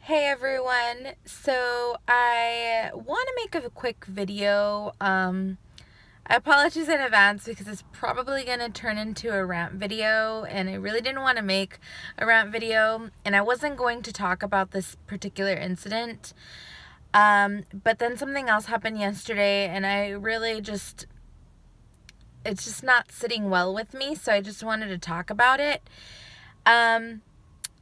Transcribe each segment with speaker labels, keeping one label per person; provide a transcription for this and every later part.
Speaker 1: Hey everyone, so I want to make a quick video. I apologize in advance because it's probably going to turn into a rant video, and I really didn't want to make a rant video, and I wasn't going to talk about this particular incident. But then something else happened yesterday, and it's just not sitting well with me, so I just wanted to talk about it.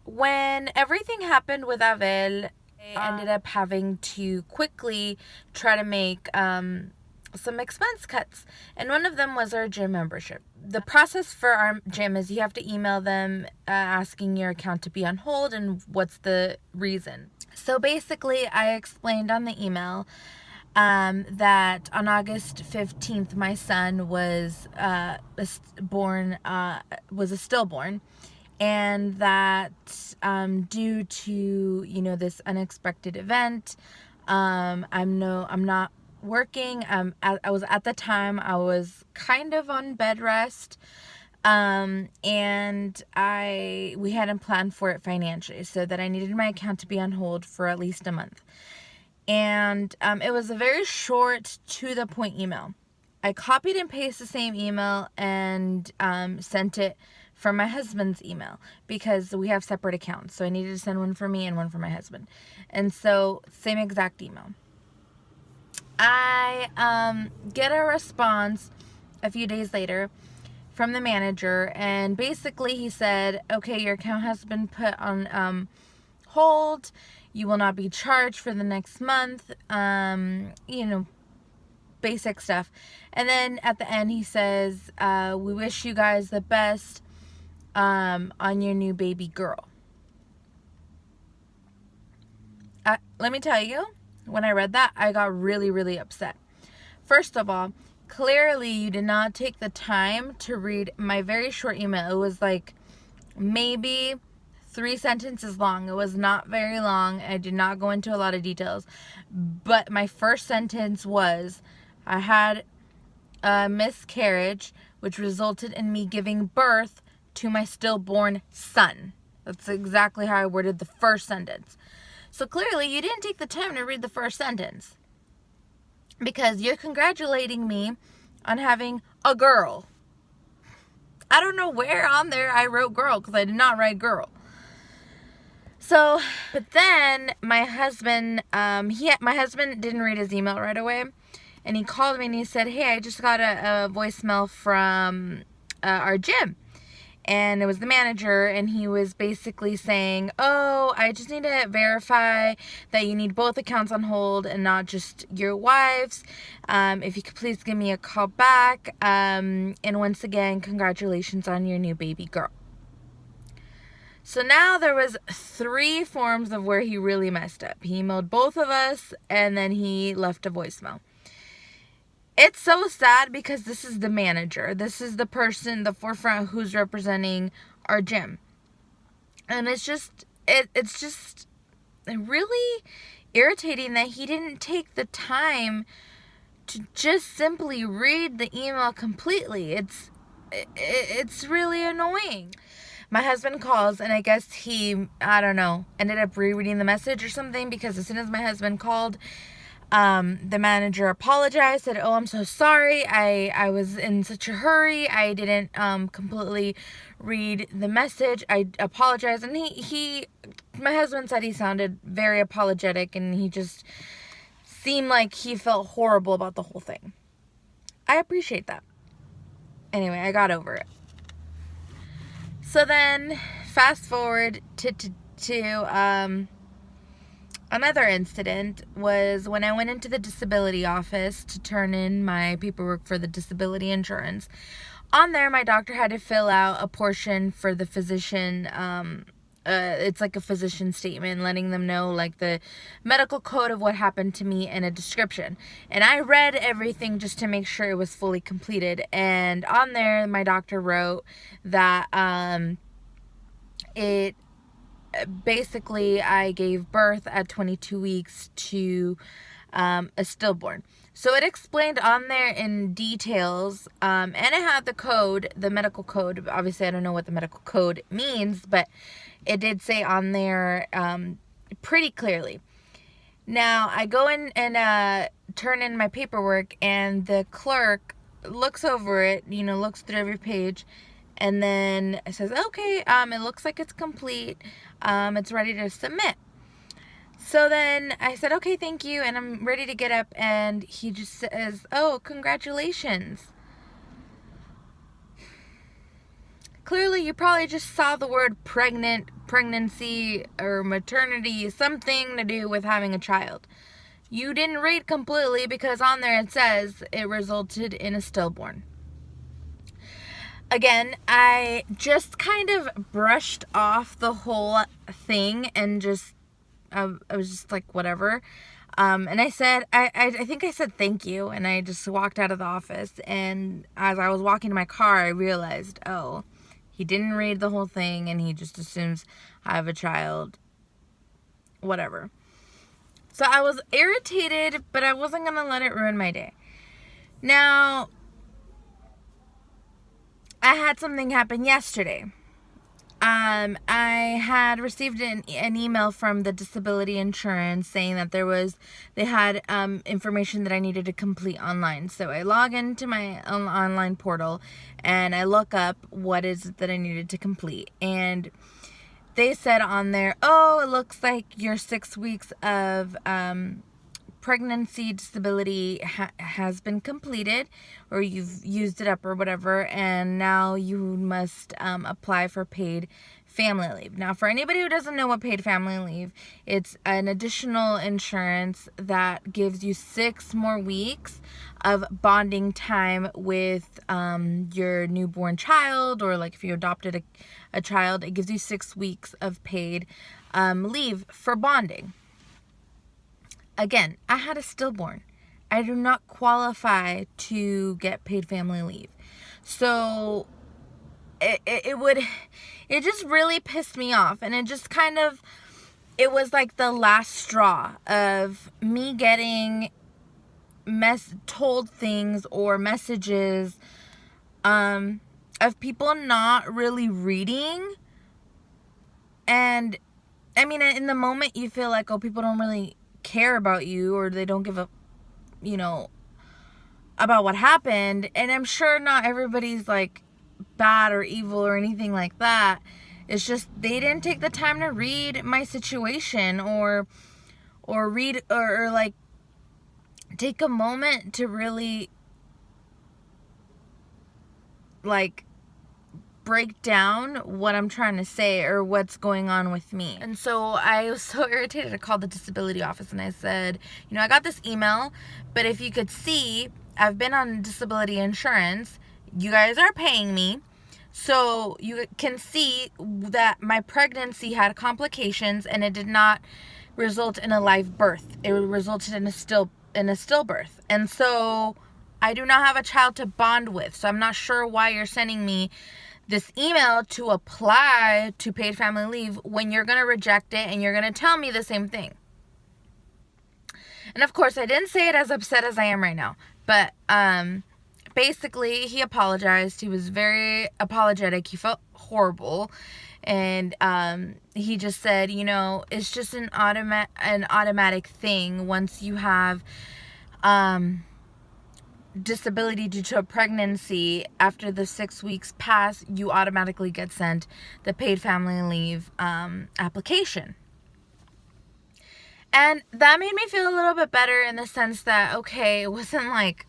Speaker 1: When everything happened with Avel, I ended up having to quickly try to make some expense cuts. And one of them was our gym membership. The process for our gym is you have to email them asking your account to be on hold and what's the reason. So basically, I explained on the email that on August 15th, my son was a stillborn, and that due to this unexpected event, I'm not working. I was at the time I was kind of on bed rest, and we hadn't planned for it financially, so that I needed my account to be on hold for at least a month. And it was a very short, to the point email. I copied and pasted the same email and sent it from my husband's email because we have separate accounts. So I needed to send one for me and one for my husband. And so, same exact email. I get a response a few days later from the manager, and basically he said, okay, your account has been put on hold. You will not be charged for the next month. Basic stuff. And then at the end he says, we wish you guys the best on your new baby girl. Let me tell you, when I read that, I got really, really upset. First of all, clearly you did not take the time to read my very short email. It was like maybe 3 sentences long. It was not very long. I did not go into a lot of details. But my first sentence was, I had a miscarriage, which resulted in me giving birth to my stillborn son. That's exactly how I worded the first sentence. So clearly you didn't take the time to read the first sentence, because you're congratulating me on having a girl. I don't know where on there I wrote girl, because I did not write girl. So, but then my husband didn't read his email right away, and he called me and he said, hey, I just got a voicemail from our gym. And it was the manager, and he was basically saying, oh, I just need to verify that you need both accounts on hold and not just your wife's. If you could please give me a call back. And once again, congratulations on your new baby girl. So now there was 3 forms of where he really messed up. He emailed both of us, and then he left a voicemail. It's so sad because this is the manager. This is the person, the forefront, who's representing our gym. And it's just really irritating that he didn't take the time to just simply read the email completely. It's really annoying. My husband calls, and I guess he, I don't know, ended up rereading the message or something, because as soon as my husband called, the manager apologized, said, oh, I'm so sorry. I was in such a hurry. I didn't completely read the message. I apologize. And my husband said he sounded very apologetic, and he just seemed like he felt horrible about the whole thing. I appreciate that. Anyway, I got over it. So then, fast forward to another incident was when I went into the disability office to turn in my paperwork for the disability insurance. On there, my doctor had to fill out a portion for the physician. It's like a physician statement letting them know like the medical code of what happened to me and a description. And I read everything just to make sure it was fully completed. And on there, my doctor wrote that basically I gave birth at 22 weeks to a stillborn. So it explained on there in details, and it had the code, the medical code. Obviously, I don't know what the medical code means, but it did say on there pretty clearly. Now, I go in and turn in my paperwork, and the clerk looks over it, looks through every page, and then it says, okay, it looks like it's complete. It's ready to submit. So then I said, okay, thank you, and I'm ready to get up, and he just says, oh, congratulations. Clearly, you probably just saw the word pregnancy, or maternity, something to do with having a child. You didn't read completely, because on there it says it resulted in a stillborn. Again, I just kind of brushed off the whole thing and I was just like, whatever. And I said, I think I said thank you, and I just walked out of the office. And as I was walking to my car, I realized, oh, he didn't read the whole thing, and he just assumes I have a child. Whatever. So I was irritated, but I wasn't going to let it ruin my day. Now, I had something happen yesterday. I had received an email from the disability insurance saying that they had information that I needed to complete online. So I log into my online portal, and I look up what is it that I needed to complete. And they said on there, oh, it looks like your 6 weeks of pregnancy disability has been completed, or you've used it up or whatever, and now you must apply for paid family leave. Now, for anybody who doesn't know what paid family leave, it's an additional insurance that gives you 6 more weeks of bonding time with your newborn child, or like if you adopted a child, it gives you 6 weeks of paid leave for bonding. Again, I had a stillborn. I do not qualify to get paid family leave. So it just really pissed me off. And it just it was like the last straw of me getting told things or messages of people not really reading. And I mean, in the moment you feel like, oh, people don't really care about you, or they don't give a about what happened. And I'm sure not everybody's like bad or evil or anything like that. It's just they didn't take the time to read my situation, or read or like take a moment to really like break down what I'm trying to say or what's going on with me. And so I was so irritated. I called the disability office and I said, I got this email, but if you could see, I've been on disability insurance. You guys are paying me. So you can see that my pregnancy had complications, and it did not result in a live birth. It resulted in a stillbirth. And so I do not have a child to bond with. So I'm not sure why you're sending me this email to apply to paid family leave when you're going to reject it and you're going to tell me the same thing. And of course, I didn't say it as upset as I am right now, but basically he apologized. He was very apologetic. He felt horrible. And he just said, it's just an automatic thing. Once you have disability due to a pregnancy, after the 6 weeks pass, you automatically get sent the paid family leave application. And that made me feel a little bit better, in the sense that, okay, it wasn't like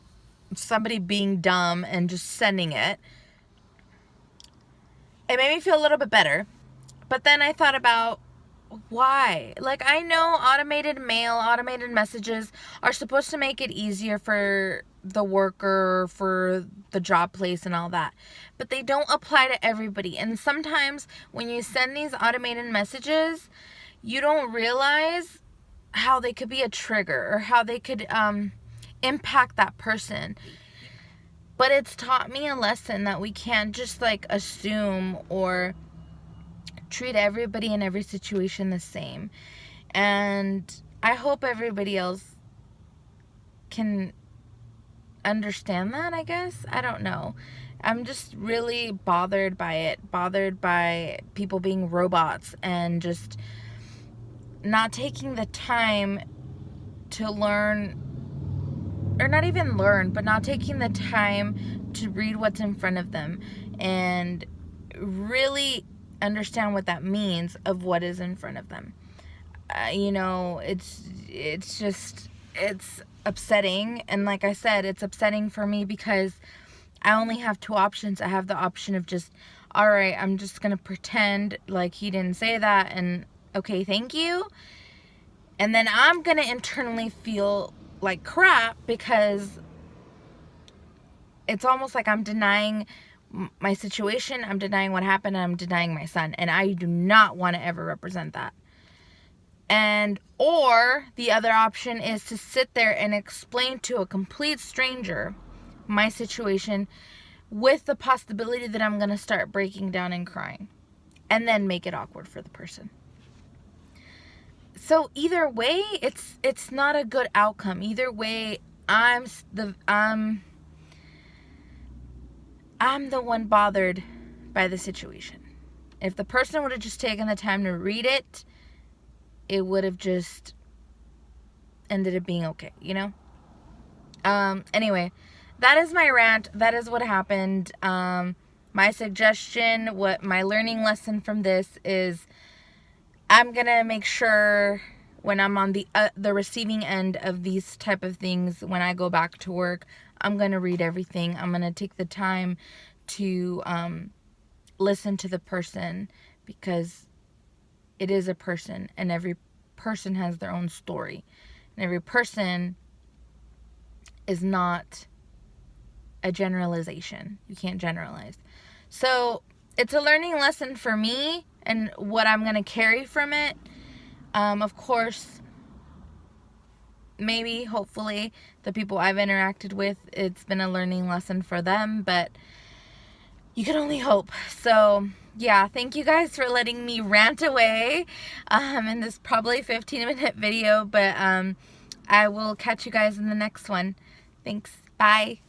Speaker 1: somebody being dumb and just sending it. It made me feel a little bit better. But then I thought about why. Like, I know automated mail, automated messages are supposed to make it easier for the worker, for the job place and all that, but they don't apply to everybody. And sometimes when you send these automated messages, you don't realize how they could be a trigger, or how they could impact that person. But it's taught me a lesson that we can't just like assume or treat everybody in every situation the same. And I hope everybody else can understand that, I guess. I don't know. I'm just really bothered by it. Bothered by people being robots and just not taking the time to learn, or not even learn, but not taking the time to read what's in front of them and really understand what that means of what is in front of them. It's just, it's upsetting. And like I said, it's upsetting for me because I only have two options. I have the option of just, all right, I'm just going to pretend like he didn't say that and okay, thank you. And then I'm going to internally feel like crap because it's almost like I'm denying my situation, I'm denying what happened, and I'm denying my son. And I do not want to ever represent that. And, or the other option is to sit there and explain to a complete stranger my situation with the possibility that I'm going to start breaking down and crying. And then make it awkward for the person. So either way, it's not a good outcome. Either way, I'm the one bothered by the situation. If the person would have just taken the time to read it, it would have just ended up being okay, Anyway, that is my rant. That is what happened. My suggestion, what my learning lesson from this is, I'm going to make sure when I'm on the receiving end of these type of things, when I go back to work, I'm going to read everything. I'm going to take the time to listen to the person, because it is a person and every person has their own story. And every person is not a generalization. You can't generalize. So it's a learning lesson for me and what I'm going to carry from it. Of course, maybe, hopefully, the people I've interacted with, it's been a learning lesson for them, but you can only hope. So, yeah, thank you guys for letting me rant away in this probably 15-minute video, but I will catch you guys in the next one. Thanks. Bye.